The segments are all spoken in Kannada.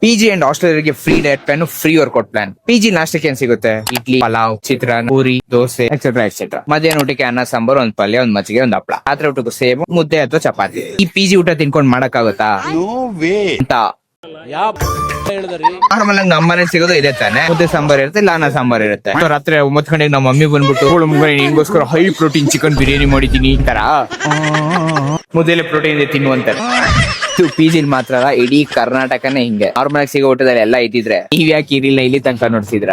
PG and hostel free diet plan, free workout plan. PG ನಾಷ್ಟಕ್ಕೆ ಏನ್ ಸಿಗುತ್ತೆ? Idli, pulao, chitranna, puri, dosa etcetera etcetera. ಮಧ್ಯಾಹ್ನ ಊಟಕ್ಕೆ ಅನ್ನ, ಸಾಂಬಾರು, ಒಂದ್ ಪಲ್ಯ, ಒಂದ್ ಮಜ್ಜಿಗೆ, ಒಂದ್ ಹಪ್ಪಳ. ರಾತ್ರಿ ಊಟಕ್ಕೆ ಸೇಬು, ಮುದ್ದೆ ಅಥವಾ ಚಪಾತಿ. ಈ PG ಊಟ ತಿನ್ಕೊಂಡ್ ಮಾಡಕ್ಕಾಗುತ್ತಾ ಅಂತ ನಾರ್ಮಲ್ ಆಗಿ ನಮ್ಮನೆ ಸಿಗೋದು ಇದೆ ತಾನೆ. ಮುದ್ದೆ ಸಾಂಬಾರ್ ಇರುತ್ತೆ, ಇಲ್ಲ ಅನ್ನ ಸಾಂಬಾರ್ ಇರುತ್ತೆ. ರಾತ್ರಿ 9 ಗಂಟೆಗೆ ನಮ್ಮ ಮಮ್ಮಿ ಬಂದ್ಬಿಟ್ಟು ನಿನ್ಗೋಸ್ಕರ ಹೈ ಪ್ರೋಟೀನ್ ಚಿಕನ್ ಬಿರಿಯಾನಿ ಮಾಡಿದೀನಿ ತರ ಮುದ್ದೆಲೆ ಪ್ರೋಟೀನ್ ಇದೆ ತಿನ್ನು ಅಂತಾರೆ. PG ಮಾತ್ರ ಅಲ್ಲ, ಇಡೀ ಕರ್ನಾಟಕನೇ ಹಿಂಗೆ. ನಾರ್ಮಲ್ ಆಗಿ ಸಿಗೋ ಊಟದಲ್ಲಿ ಎಲ್ಲ ಇದ್ದಿದ್ರೆ ನೀವ್ ಯಾಕೆ ಇರಿಲ್ಲ ಇಲ್ಲಿ ತನಕ ನೋಡ್ಸಿದ್ರ?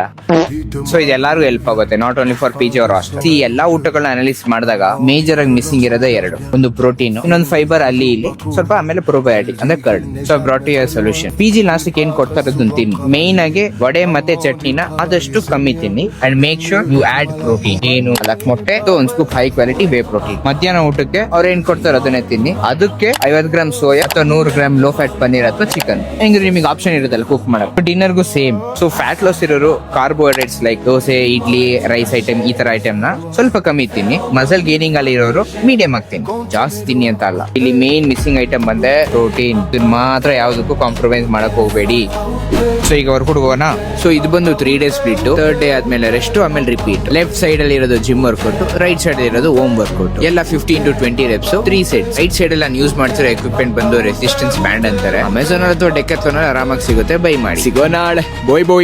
ಸೊ ಇದೆಲ್ಲಾರು ಹೆಲ್ಪ್ ಆಗುತ್ತೆ, not only for PG or hostel. ಈ ಎಲ್ಲಾ ಊಟಗಳನ್ನ ಅನಾಲಿಸ್ ಮಾಡಿದಾಗ ಮೇಜರ್ ಆಗಿ ಮಿಸ್ಸಿಂಗ್ ಇರೋದೇ 2. ಒಂದು ಪ್ರೋಟೀನ್, ಇನ್ನೊಂದು ಫೈಬರ್ ಅಲ್ಲಿ ಇಲ್ಲಿ ಸ್ವಲ್ಪ, ಆಮೇಲೆ ಪ್ರೋಬಯೋಟಿಕ್ ಅಂದ್ರೆ curd. So brought you solution. PG ಲಾಸ್ಟಿಗೆ ಏನ್ ಕೊಡ್ತಾ ಇರೋದು ತಿನ್ನಿ. ಮೇನ್ ಆಗಿ ವಡೆ ಮತ್ತೆ ಚಟ್ನಿನ ಆದಷ್ಟು ಕಮ್ಮಿ ತಿನ್ನಿ and make sure you add protein. ಏನು ಮೊಟ್ಟೆ, ಒಂದ್ scoop high quality whey protein. ಮಧ್ಯಾಹ್ನ ಊಟಕ್ಕೆ ಅವ್ರು ಏನ್ ಕೊಡ್ತಾರೋ ಅದನ್ನೇ ತಿನ್ನಿ. ಅದಕ್ಕೆ 50 ಗ್ರಾಮ್ ಸೋಯಾ ಅಥವಾ 100 ಗ್ರಾಮ್ ಲೋ ಫ್ಯಾಟ್ ಪನ್ನೀರ್ ಅಥವಾ ಚಿಕನ್. ಹೆಂಗ್ರೆ ನಿಮಗೆ ಆಪ್ಷನ್ ಇರುತ್ತಲ್ಲ ಕುಕ್ ಮಾಡಕ್. ಡಿನ್ನರ್ಗೂ ಸೇಮ್. ಸೊ ಫ್ಯಾಟ್ ಲಾಸ್ ಇರೋರು carbohydrates like dosa, idli, rice item, ಈ ತರ ಐಟಮ್ ನ ಸ್ವಲ್ಪ ಕಮ್ಮಿ ತಿನ್ನಿ. ಮಸಲ್ ಗೇನಿಂಗ್ ಅಲ್ಲಿ ಇರೋರು ಮೀಡಿಯಂ ಆಗಿ ತಿನ್ನಿ, ಜಾಸ್ತಿ ತಿನ್ನಿ ಅಂತ ಅಲ್ಲ. ಇಲ್ಲಿ ಮೇನ್ ಮಿಸ್ಸಿಂಗ್ ಐಟಮ್ ಬಂದೆ ಪ್ರೋಟೀನ್. ಇದನ್ನ ಮಾತ್ರ ಯಾವ್ದಕ್ಕೂ ಕಾಂಪ್ರಮೈಸ್ ಮಾಡಕ್ ಹೋಗ್ಬೇಡಿ. ಸೊ ಈಗ ವರ್ಕೌಟ್ ಹೋಗೋಣ. ಸೊ ಇದು ಬಂದು 3 ಡೇಸ್ ಸ್ಪ್ಲಿಟ್. 3rd ಡೇ ಆದ್ಮೇಲೆ ರೆಸ್ಟ್, ಆಮೇಲೆ ರಿಪೀಟ್. ಲೆಫ್ಟ್ ಸೈಡ್ ಅಲ್ಲಿ ಇರೋದು ಜಿಮ್ ವರ್ಕೌಟ್, ರೈಟ್ ಸೈಡ್ ಇರೋದು ಹೋಮ್ ವರ್ಕೌಟ್. ಎಲ್ಲ 15 to 20 reps, 3 sets. Right side ಎಲ್ಲ ಯೂಸ್ ಮಾಡ್ತಿರೋ ಎಕ್ವಿಪ್ಮೆಂಟ್ ಬಂದು ರೆಸಿಸ್ಟೆನ್ಸ್ ಬ್ಯಾಂಡ್ ಅಂತಾರೆ. ಅಮೆಝಾನ್ ಅಥವಾ ಡೆಕಾಥ್ಲಾನ್ ಆರಾಮಾಗಿ ಸಿಗುತ್ತೆ, ಬೈ ಮಾಡಿ. ಸಿಗೋಣ. ಬೋಯ್ ಬೋಯ್.